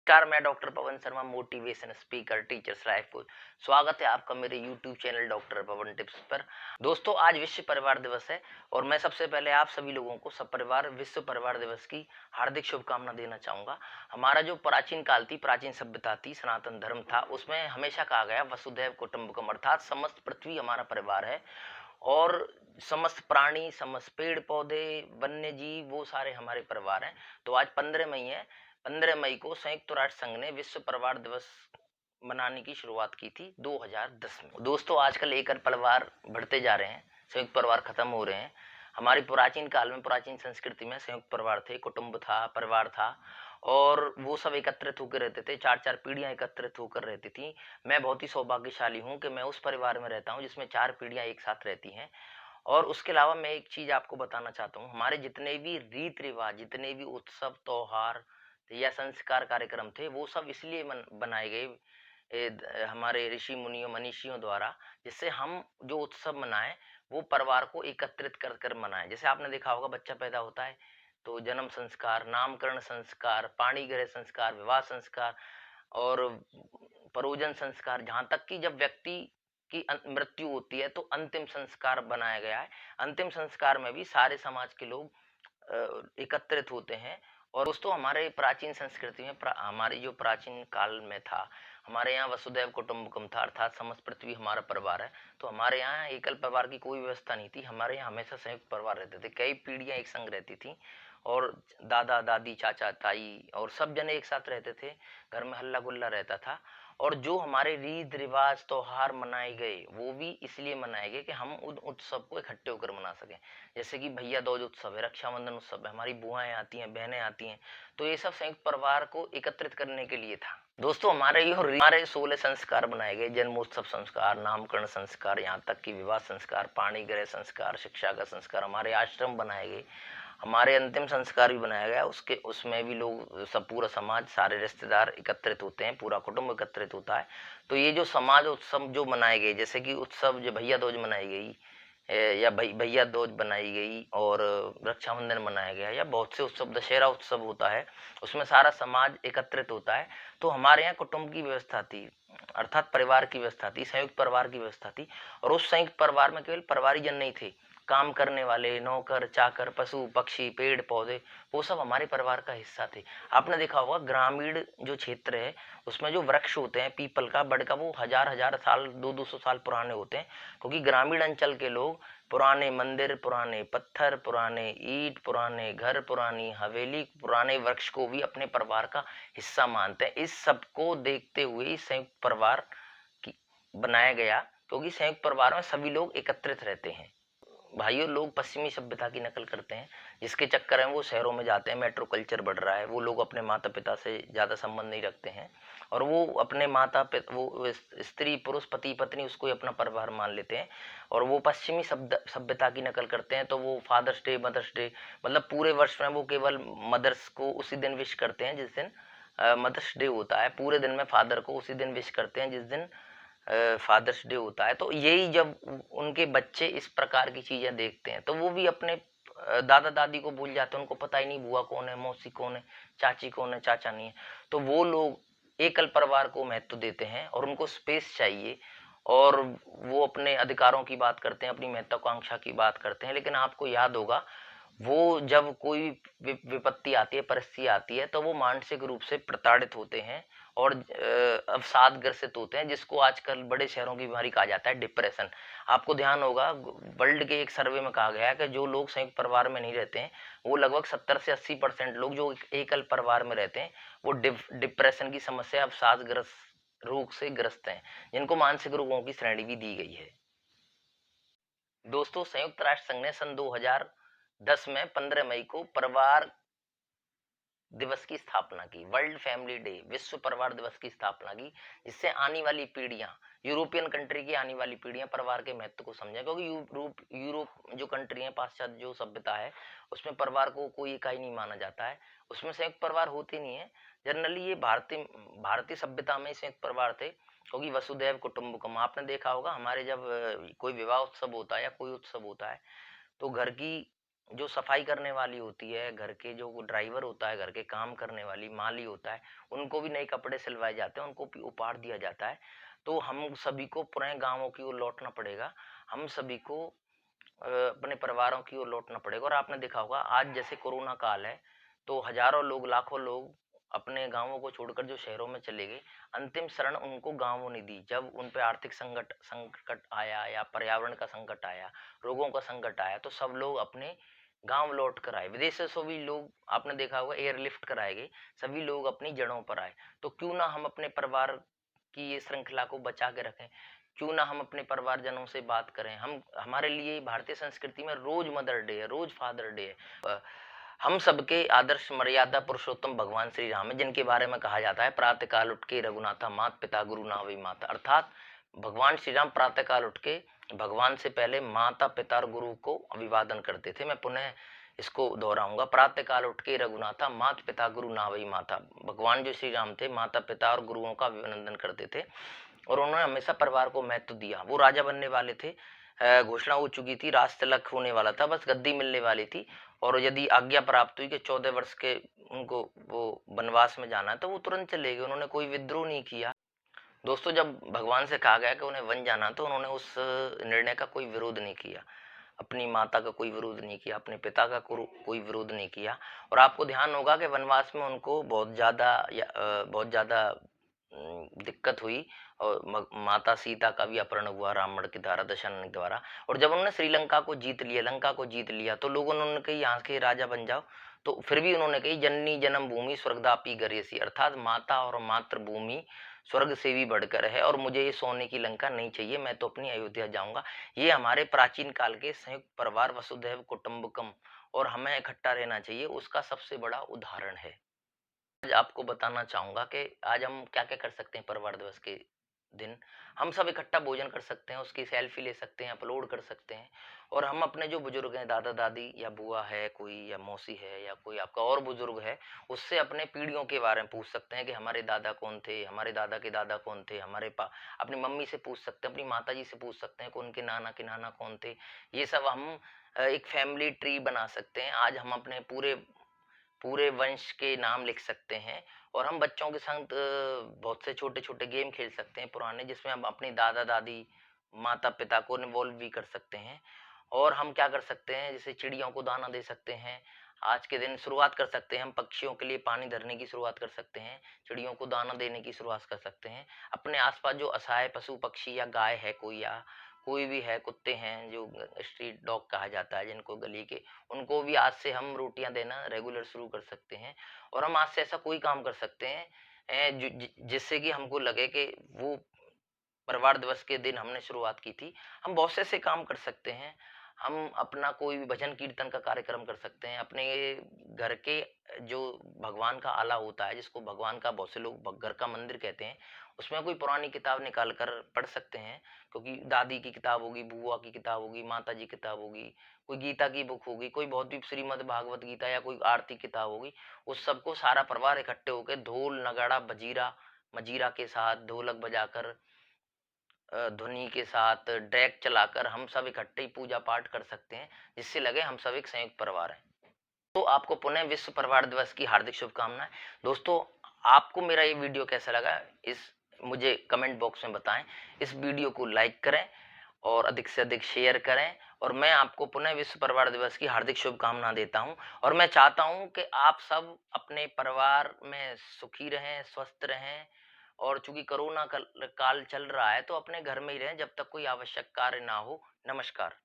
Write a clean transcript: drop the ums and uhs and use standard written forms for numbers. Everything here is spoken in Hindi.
नमस्कार, मैं doctor Pavan Sharma, motivation speaker, teachers life coach. स्वागत है आपका मेरे YouTube channel doctor Pavan tips पर। दोस्तों, आज विश्व परिवार दिवस है और मैं सबसे पहले आप सभी लोगों को सपरिवार विश्व परिवार दिवस की हार्दिक शुभकामना देना चाहूंगा। हमारा जो प्राचीन काल थी, प्राचीन सभ्यता थी, सनातन धर्म था, उसमें हमेशा कहा गया वसुधैव कुटुंबकम, अर्थात समस्त पृथ्वी हमारा परिवार है और समस्त प्राणी, समस्त पेड़ पौधे, वन्य जीव, वो सारे हमारे परिवार हैं। तो आज 15 मई है। 15 मई को संयुक्त राष्ट्र संघ ने विश्व परिवार दिवस मनाने की शुरुआत की थी 2010 में। दोस्तों, आजकल एकल परिवार बढ़ते जा रहे हैं, संयुक्त परिवार खत्म हो रहे हैं। हमारी प्राचीन काल में, प्राचीन संस्कृति में संयुक्त परिवार थे, कुटुंब था, परिवार था और वो सब एकत्रित होकर रहते थे। चार चार पीढ़ियां एकत्रित होकर रहती थी। मैं बहुत ही सौभाग्यशाली हूँ कि मैं उस परिवार में रहता हूँ जिसमें चार पीढ़ियां एक साथ रहती हैं। और उसके अलावा मैं एक चीज आपको बताना चाहता हूँ, हमारे जितने भी रीत रिवाज, जितने भी उत्सव त्योहार या संस्कार कार्यक्रम थे, वो सब इसलिए बनाए गए हमारे ऋषि मुनियों मनीषियों द्वारा, जिससे हम जो उत्सव मनाएं वो परिवार को एकत्रित कर कर मनाएं। जैसे आपने देखा होगा, बच्चा पैदा होता है तो जन्म संस्कार, नामकरण संस्कार, पाणी ग्रह संस्कार, विवाह संस्कार और परोजन संस्कार, जहां तक कि जब व्यक्ति की मृत्यु होती है तो अंतिम संस्कार बनाया गया है। अंतिम संस्कार में भी सारे समाज के लोग एकत्रित होते हैं। और दोस्तों, हमारे प्राचीन संस्कृति में हमारी जो प्राचीन काल में था, हमारे यहाँ वसुधैव कुटुंबकम था, अर्थात समस्त पृथ्वी हमारा परिवार है। तो हमारे यहाँ एकल परिवार की कोई व्यवस्था नहीं थी। हमारे यहाँ हमेशा संयुक्त परिवार रहते थे, कई पीढ़ियां एक संग रहती थी और दादा दादी चाचा ताई और सब जने एक साथ रहते थे। घर में हल्ला गुल्ला रहता था। और जो हमारे रीत रिवाज त्योहार मनाए गए वो भी इसलिए मनाए गए कि हम उन उत्सव को इकट्ठे होकर मना सकें। जैसे कि भैया दूज उत्सव है, रक्षाबंधन उत्सव है, हमारी बुआएं आती हैं, बहनें आती हैं, तो ये सब संयुक्त परिवार को एकत्रित करने के लिए था। दोस्तों, हमारे 16 संस्कार बनाए गए, जन्मोत्सव संस्कार, नामकरण संस्कार, यहाँ तक कि विवाह संस्कार, पाणी ग्रह संस्कार, शिक्षा का संस्कार, हमारे आश्रम बनाए गए, हमारे अंतिम संस्कार भी बनाया गया। उसके उसमें भी लोग सब, पूरा समाज, सारे रिश्तेदार एकत्रित होते हैं, पूरा कुटुंब एकत्रित होता है। तो ये जो समाज उत्सव जो मनाए गए, जैसे कि उत्सव जो भैया दूज मनाई गई या भैया दूज बनाई गई और रक्षाबंधन मनाया गया, या बहुत से उत्सव, दशहरा उत्सव होता है, उसमें सारा समाज एकत्रित होता है। तो हमारे यहाँ कुटुंब की व्यवस्था थी, अर्थात परिवार की व्यवस्था थी, संयुक्त परिवार की व्यवस्था थी। और उस संयुक्त परिवार में केवल परिवारी जन नहीं थे, काम करने वाले, नौकर चाकर, पशु पक्षी, पेड़ पौधे, वो सब हमारे परिवार का हिस्सा थे। आपने देखा होगा, ग्रामीण जो क्षेत्र है उसमें जो वृक्ष होते हैं, पीपल का, बड़ का, वो हजार हजार साल, 200-200 साल पुराने होते हैं। क्योंकि ग्रामीण अंचल के लोग पुराने मंदिर, पुराने पत्थर, पुराने ईंट, पुराने घर, पुरानी हवेली, पुराने वृक्ष को भी अपने परिवार का हिस्सा मानते हैं। इस सब को देखते हुए ही संयुक्त परिवार बनाया गया, क्योंकि संयुक्त परिवार में सभी लोग एकत्रित रहते हैं। भाइयों, लोग पश्चिमी सभ्यता की नकल करते हैं, जिसके चक्कर में वो शहरों में जाते हैं, मेट्रो कल्चर बढ़ रहा है, वो लोग अपने माता पिता से ज़्यादा संबंध नहीं रखते हैं और वो अपने माता पिता, वो स्त्री पुरुष, पति पत्नी, उसको ही अपना परिवार मान लेते हैं। और वो पश्चिमी सभ्यता की नकल करते हैं। तो वो फादर्स डे, मदर्स डे, मतलब पूरे वर्ष में वो केवल मदर्स को उसी दिन विश करते हैं जिस दिन मदर्स डे होता है। पूरे दिन में फादर को उसी दिन विश करते हैं जिस दिन फादर्स डे होता है। तो यही जब उनके बच्चे इस प्रकार की चीजें देखते हैं तो वो भी अपने दादा दादी को भूल जाते हैं। उनको पता ही नहीं बुआ कौन है, मौसी कौन है, चाची कौन है, चाचा नहीं है। तो वो लोग एकल परिवार को महत्व देते हैं और उनको स्पेस चाहिए और वो अपने अधिकारों की बात करते हैं, अपनी महत्वाकांक्षा की बात करते हैं। लेकिन आपको याद होगा, वो जब कोई विपत्ति आती है, परिस्थिति आती है, तो वो मानसिक रूप से प्रताड़ित होते हैं और अवसादग्रसित होते हैं, जिसको आजकल बड़े शहरों की बीमारी कहा जाता है, डिप्रेशन। आपको ध्यान होगा, वर्ल्ड के एक सर्वे में कहा गया है कि जो लोग संयुक्त परिवार में नहीं रहते हैं, वो लगभग 70 से 80% लोग जो एकल परिवार में रहते हैं, वो डिप्रेशन की समस्या, अवसादग्रस्त रोग से ग्रस्त हैं, जिनको मानसिक रोगों की श्रेणी भी दी गई है। दोस्तों, संयुक्त राष्ट्र संघ ने सन 2010 में 15 मई को परिवार दिवस की स्थापना की, वर्ल्ड फैमिली डे, विश्व परिवार दिवस की स्थापना की, जिससे आने वाली पीढ़ियां, यूरोपियन कंट्री की आने वाली पीढ़ियां परिवार के महत्व को समझें। क्योंकि यूरोप जो कंट्री है, पाश्चात्य जो सभ्यता है, उसमें परिवार को कोई इकाई नहीं माना जाता है, उसमें संयुक्त परिवार होते नहीं है। जनरली ये भारतीय भारतीय सभ्यता में संयुक्त परिवार थे, क्योंकि वसुधैव कुटुंबकम। आपने देखा होगा, हमारे जब कोई विवाह उत्सव होता है या कोई उत्सव होता है, तो घर की जो सफाई करने वाली होती है, घर के जो ड्राइवर होता है, घर के काम करने वाली माली होता है, उनको भी नए कपड़े सिलवाए जाते हैं, उनको भी उपहार दिया जाता है। तो हम सभी को पुराने गाँवों की ओर लौटना पड़ेगा। हम सभी को अपने परिवारों की ओर लौटना पड़ेगा। और आपने देखा होगा आज जैसे कोरोना काल है, तो हजारों लोग, लाखों लोग अपने गाँवों को छोड़कर जो शहरों में चले गए, अंतिम शरण उनको गाँवों ने दी। जब उन पे आर्थिक संकट संकट आया या पर्यावरण का संकट आया, रोगों का संकट आया, तो सब लोग अपने गाँव लौट कर आए। विदेश से भी लोग, आपने देखा होगा, एयरलिफ्ट कराए गए, सभी लोग अपनी जड़ों पर आए। तो क्यों ना हम अपने परिवार की ये श्रृंखला को बचा के रखें, क्यों ना हम अपने परिवारजनों से बात करें। हम, हमारे लिए भारतीय संस्कृति में रोज मदर डे है, रोज फादर डे है। हम सबके आदर्श मर्यादा पुरुषोत्तम भगवान श्री राम है, जिनके बारे में कहा जाता है प्रातः काल उठ के रघुनाथा मात पिता गुरु ना वही माता। अर्थात भगवान श्री राम प्रातः काल उठ के भगवान से पहले माता पिता और गुरु को अभिवादन करते थे। मैं पुनः इसको दोहराऊंगा, प्रातः काल उठ के रघुनाथा मात पिता गुरु ना वही माता। भगवान जो श्री राम थे, माता पिता और गुरुओं का अभिनंदन करते थे, और उन्होंने हमेशा परिवार को महत्व दिया। वो राजा बनने वाले थे, घोषणा हो चुकी थी, राज तिलक होने वाला था, बस गद्दी मिलने वाली थी। और यदि आज्ञा प्राप्त हुई कि 14 वर्ष के उनको वो वनवास में जाना है, तो वो तुरंत चले गए, उन्होंने कोई विद्रोह नहीं किया। दोस्तों, जब भगवान से कहा गया कि उन्हें वन जाना, तो उन्होंने उस निर्णय का कोई विरोध नहीं किया। अपनी माता का कोई विरोध नहीं किया, अपने पिता का कोई विरोध नहीं किया। और आपको ध्यान होगा कि वनवास में उनको बहुत ज्यादा दिक्कत हुई, और माता सीता का भी अपहरण हुआ रावण के द्वारा, दशरथ के द्वारा। और जब उन्होंने श्रीलंका को जीत लिया, लंका को जीत लिया, तो लोगों ने उन्होंने कही यहाँ के राजा बन जाओ। तो फिर भी उन्होंने कही जननी जन्म भूमि स्वर्गदापी गरेसी, अर्थात माता और मातृभूमि स्वर्ग से भी बढ़कर है, और मुझे ये सोने की लंका नहीं चाहिए, मैं तो अपनी अयोध्या जाऊंगा। ये हमारे प्राचीन काल के संयुक्त परिवार वसुधैव कुटुंबकम और हमें इकट्ठा रहना चाहिए, उसका सबसे बड़ा उदाहरण है। आज आपको बताना चाहूंगा कि आज हम क्या क्या कर सकते हैं परिवार दिवस के दिन। हम सब इकट्ठा भोजन कर सकते हैं, उसकी सेल्फी ले सकते हैं, अपलोड कर सकते हैं। और हम अपने जो बुजुर्ग हैं, दादा दादी या बुआ है कोई, या मौसी है, या कोई आपका और बुजुर्ग है, उससे अपने पीढ़ियों के बारे में पूछ सकते हैं कि हमारे दादा कौन थे, हमारे दादा के दादा कौन थे, अपनी मम्मी से पूछ सकते हैं, अपनी माता जी से पूछ सकते हैं कि उनके नाना के नाना कौन थे। ये सब हम एक फैमिली ट्री बना सकते हैं। आज हम अपने पूरे पूरे वंश के नाम लिख सकते हैं, और हम बच्चों के संग बहुत से छोटे छोटे गेम खेल सकते हैं पुराने, जिसमें हम अपनी दादा दादी माता पिता को इन्वॉल्व भी कर सकते हैं। और हम क्या कर सकते हैं, जैसे चिड़ियों को दाना दे सकते हैं। आज के दिन शुरुआत कर सकते हैं, हम पक्षियों के लिए पानी धरने की शुरुआत कर सकते हैं, चिड़ियों को दाना देने की शुरुआत कर सकते हैं। अपने आसपास जो असहाय पशु पक्षी या गाय है कोई, या कोई भी है, कुत्ते हैं जो स्ट्रीट डॉग कहा जाता है जिनको, गली के, उनको भी आज से हम रोटियां देना रेगुलर शुरू कर सकते हैं। और हम आज से ऐसा कोई काम कर सकते हैं जिससे कि हमको लगे कि वो परिवार दिवस के दिन हमने शुरुआत की थी। हम बहुत से ऐसे काम कर सकते हैं। हम अपना कोई भी भजन कीर्तन का कार्यक्रम कर सकते हैं। अपने घर के जो भगवान का आला होता है, जिसको भगवान का बहुत से लोग घर का मंदिर कहते हैं, उसमें कोई पुरानी किताब निकाल कर पढ़ सकते हैं। क्योंकि दादी की किताब होगी, बुआ की किताब होगी, माता जी की किताब होगी, कोई गीता की बुक होगी, कोई बहुत भी श्रीमद् भागवत गीता या कोई आरती किताब होगी। उस सबको सारा परिवार इकट्ठे होकर ढोल नगाड़ा बजीरा मजीरा के साथ, ढोलक बजाकर, ध्वनि के साथ, डेक चलाकर हम सब इकट्ठे ही पूजा पाठ कर सकते हैं, जिससे लगे हम सब एक संयुक्त परिवार है। तो आपको पुनः विश्व परिवार दिवस की हार्दिक शुभकामनाएं। दोस्तों, आपको मेरा ये वीडियो कैसा लगा, इस मुझे कमेंट बॉक्स में बताएं। इस वीडियो को लाइक करें और अधिक से अधिक शेयर करें। और मैं आपको पुनः विश्व परिवार दिवस की हार्दिक शुभकामना देता हूं। और मैं चाहता हूं कि आप सब अपने परिवार में सुखी रहें, स्वस्थ रहें। और चूंकि कोरोना काल चल रहा है, तो अपने घर में ही रहें जब तक कोई आवश्यक कार्य ना हो। नमस्कार।